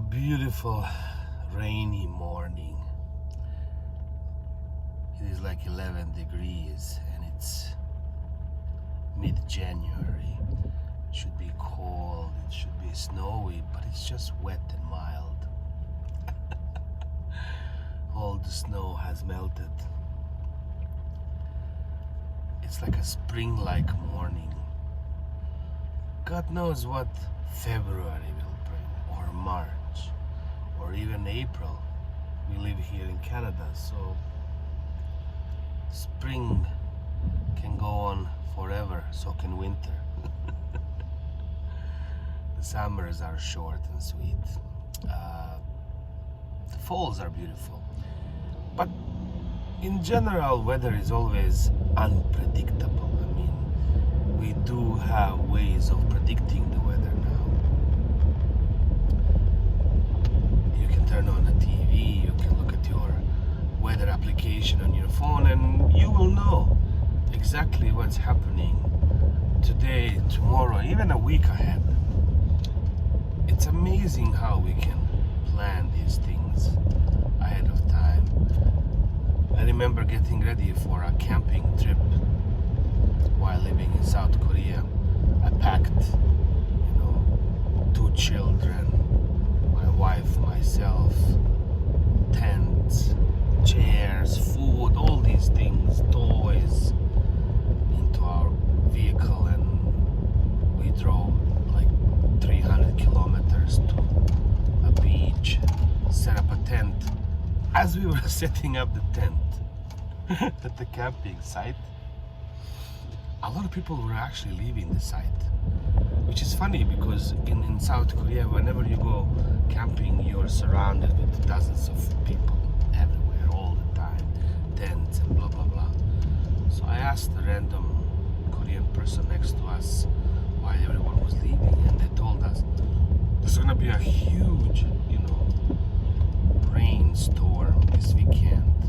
A beautiful rainy morning. It is like 11 degrees and it's mid-January. It should be cold, it should be snowy, but it's just wet and mild. All the snow has melted. It's like a spring-like morning. God knows what February will bring, or March, or even April. We live here in Canada, so spring can go on forever, so can winter. The summers are short and sweet. The falls are beautiful. But in general, weather is always unpredictable. I mean, we do have ways of predicting the weather now. You can turn on the TV, you can look at your weather application on your phone, and you will know exactly what's happening today, tomorrow, even a week ahead. It's amazing how we can plan these things ahead of time. I remember getting ready for a camping trip while living in South Korea. I packed, 2 children, my wife, myself, tents, chairs, food, all these things, toys, into our vehicle, and we drove like 300 kilometers to a beach, set up a tent. As we were setting up the tent at the camping site, a lot of people were actually leaving the site, which is funny because in South Korea, whenever you go camping, you're surrounded with dozens of people everywhere all the time, tents and blah blah blah. So I asked a random Korean person next to us why everyone was leaving, and they told us there's gonna be a huge, rainstorm this weekend,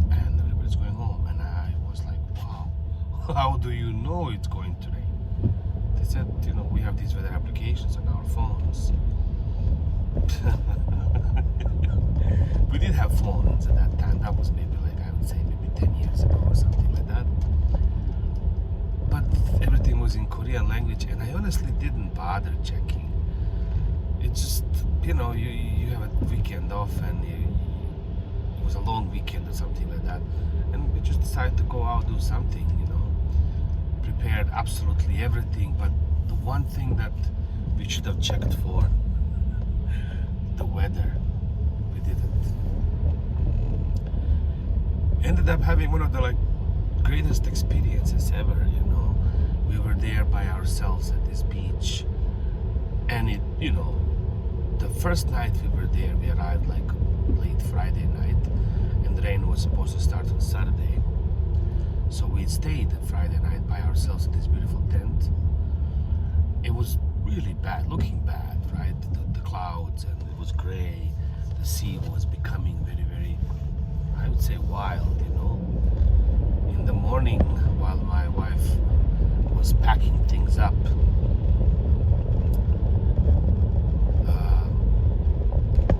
and everybody's going home. And I was like, wow, how do you know it's going to rain? They said, we have these weather applications on our phones. We did have phones at that time. That was maybe I would say maybe 10 years ago or something like that. But everything was in Korean language, and I honestly didn't bother checking. It's just, you have a weekend off, and it was a long weekend or something like that, and we just decided to go out, do something, prepared absolutely everything, but the one thing that we should have checked for, the weather, we didn't. Ended up having one of the greatest experiences ever. We were there by ourselves at this beach, and the first night we were there, we arrived late Friday night, and the rain was supposed to start on Saturday. So we stayed Friday night by ourselves in this beautiful tent. It was really bad, looking bad, right? The clouds, and it was gray. The sea was becoming very, very, I would say, wild, In the morning, while my wife was packing things up,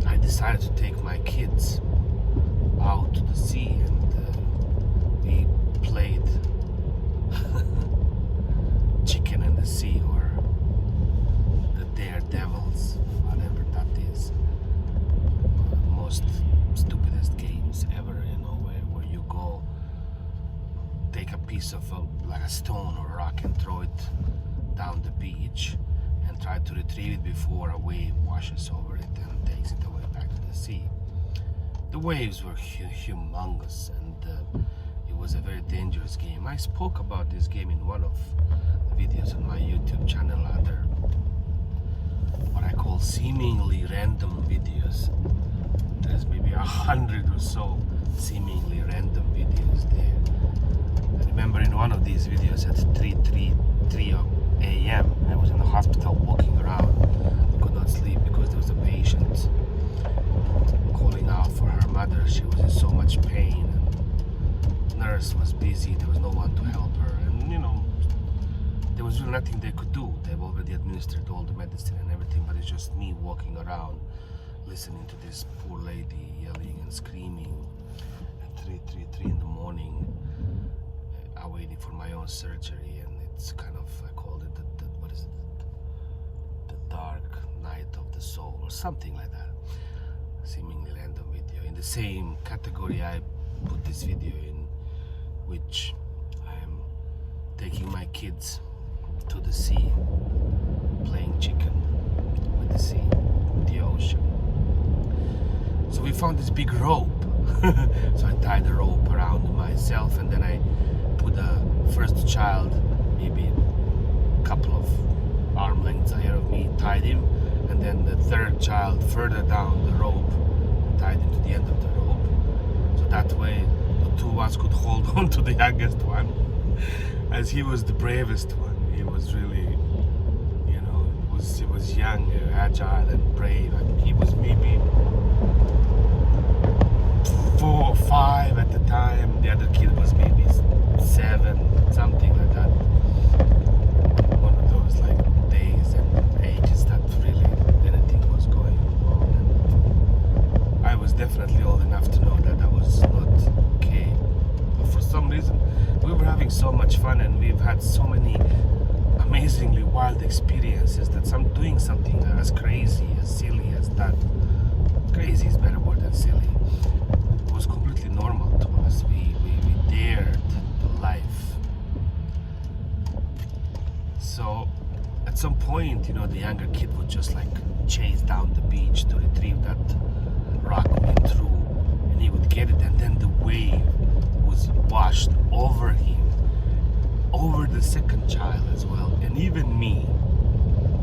I decided to take my kids out to the sea, and we played chicken in the sea, or the daredevils, whatever that is. Most stupidest games ever, where you go take a piece of a stone or a rock and throw it down the beach and try to retrieve it before a wave washes over it and takes it away back to the sea. The waves were humongous, and it was a very dangerous game. I spoke about this game in one of the videos on my YouTube channel under what I call seemingly random videos. There's maybe 100 or so seemingly random videos there. I remember in one of these videos at 3 a.m. I was in the hospital walking around. I could not sleep because there was a patient calling out for her mother. She was in so much pain, and the nurse was busy. There was no one to help her, and there was really nothing nothing they could do. They've already administered all the medicine and everything, but it's just me walking around, listening to this poor lady yelling and screaming at 3 in the morning, waiting for my own surgery. And it's kind of, I called it the what is it? The dark night of the soul, or something like that. Seemingly random video. In the same category, I put this video in, which I'm taking my kids to the sea, playing chicken with the sea, the ocean. So we found this big rope. So I tied the rope around myself, and then I put the first child maybe a couple of arm lengths ahead of me, tied him, and then the third child further down the rope and tied him to the end of the rope. So that way the two of us could hold on to the youngest one, as he was the bravest one. He was really, you know, he was young, agile and brave. I mean, he was maybe 4 or 5 at the time. The other kid was maybe 7, something like that. One of those like days and ages that really anything was going wrong. And I was definitely old enough to know that that was not okay. But for some reason, we were having so much fun, and we've had so many amazingly wild experiences that doing something as crazy, as silly as that. Crazy is a better word than silly. It was completely normal to us. We dared life. So at some point, you know, the younger kid would just like chase down the beach to retrieve that rock we threw, and he would get it, and then the wave was washed over him, over the second child as well, and even me,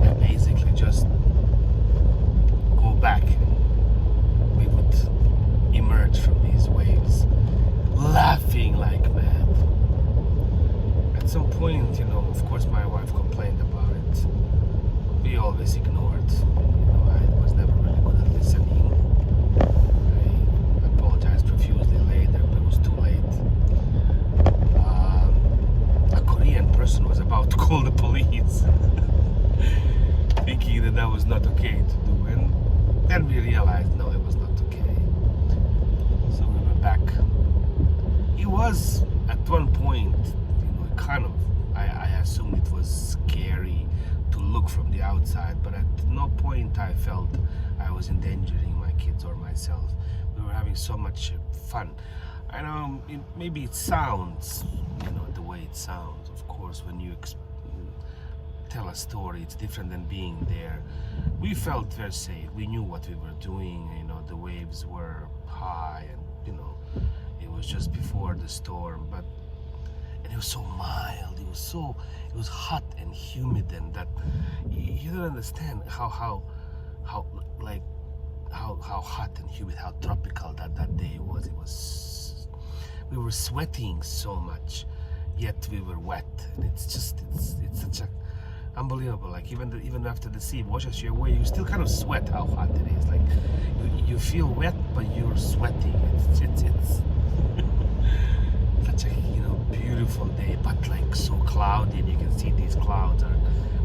and basically just go back, and we would emerge from these waves laughing like mad. At some point, you know, of course my wife complained about it. We always ignored. You know, I was never really good at listening. I apologized profusely later, but it was too late. A Korean person was about to call the police, thinking that that was not okay to do, and then we realized no, it was not okay. So we were back. It was at one point, you know, kind of, I assumed it was scary to look from the outside, but at no point I felt I was endangering my kids or myself. We were having so much fun. I know maybe it sounds, you know, the way it sounds. Of course, when you tell a story, it's different than being there. We felt very safe. We knew what we were doing. You know, the waves were high, and you know, it was just before the storm, and it was so mild. It was hot and humid, and that you don't understand how hot and humid, how tropical that day was. We were sweating so much, yet we were wet, and it's such a unbelievable. Like even after the sea washes you away, you still kind of sweat how hot it is. Like you feel wet, but you're sweating. It's such a, you know, beautiful day, but like so cloudy, and you can see these clouds are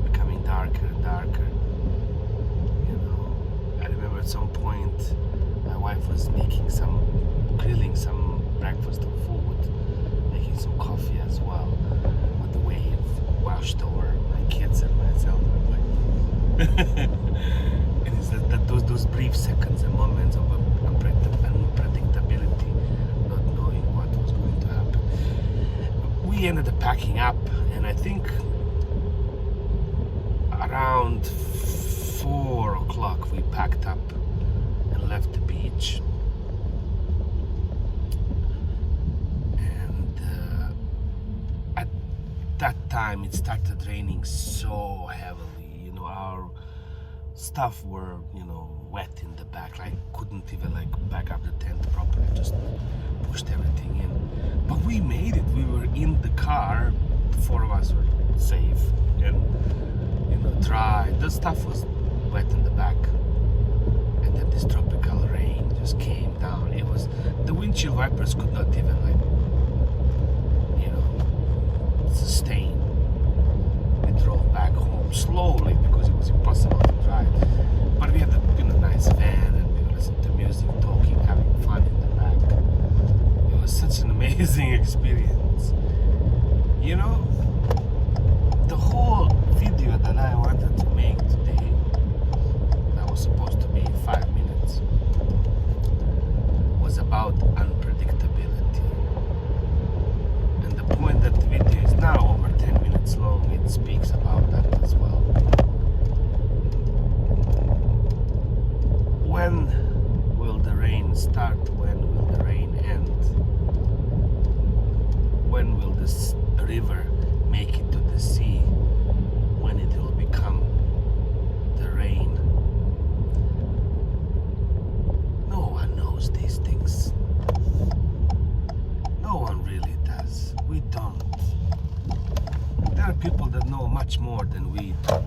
becoming darker and darker. You know, I remember at some point my wife was grilling some breakfast or food, making some coffee as well, with the wave washed over my kids and myself. And it's those brief seconds and moments of unpredictability, not knowing what was going to happen. We ended up packing up, and I think around 4 o'clock we packed up and left the beach. And at that time it started raining so heavily. You know, our stuff were, you know, wet in the back. I couldn't even like back up the tent properly, just pushed everything in. But we made it. We were in the car, the 4 of us were safe and, you know, dry. The stuff was wet in the back, and then this tropical rain just came down. It was, the windshield wipers could not even like, you know, sustain. We drove back slowly because it was impossible to drive. But we had a nice van and we listened to music, talking, having fun in the back. It was such an amazing experience. You know, the whole video that I wanted to make today, that was supposed to be 5 minutes, was about unpredictability. And the point that the video is now over 10 minutes long, it speaks about that as well. When will the rain start? When will the rain end? When will this river make it to the sea? When it will become the rain? No one knows these things. No one really does. We don't. There are people that know much more than we do.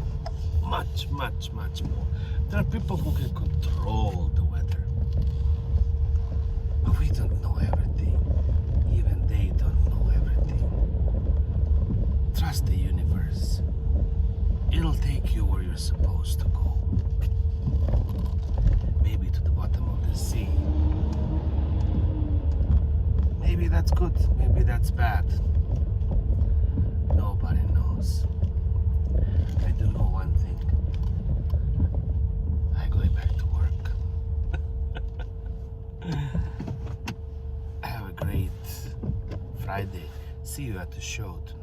Much, much, much more. There are people who can control the weather. But we don't know everything. Even they don't know everything. Trust the universe. It'll take you where you're supposed to go. Maybe to the bottom of the sea. Maybe that's good. Maybe that's bad. Nobody knows. I do know one thing. I'm going back to work. Have a great Friday. See you at the show tonight.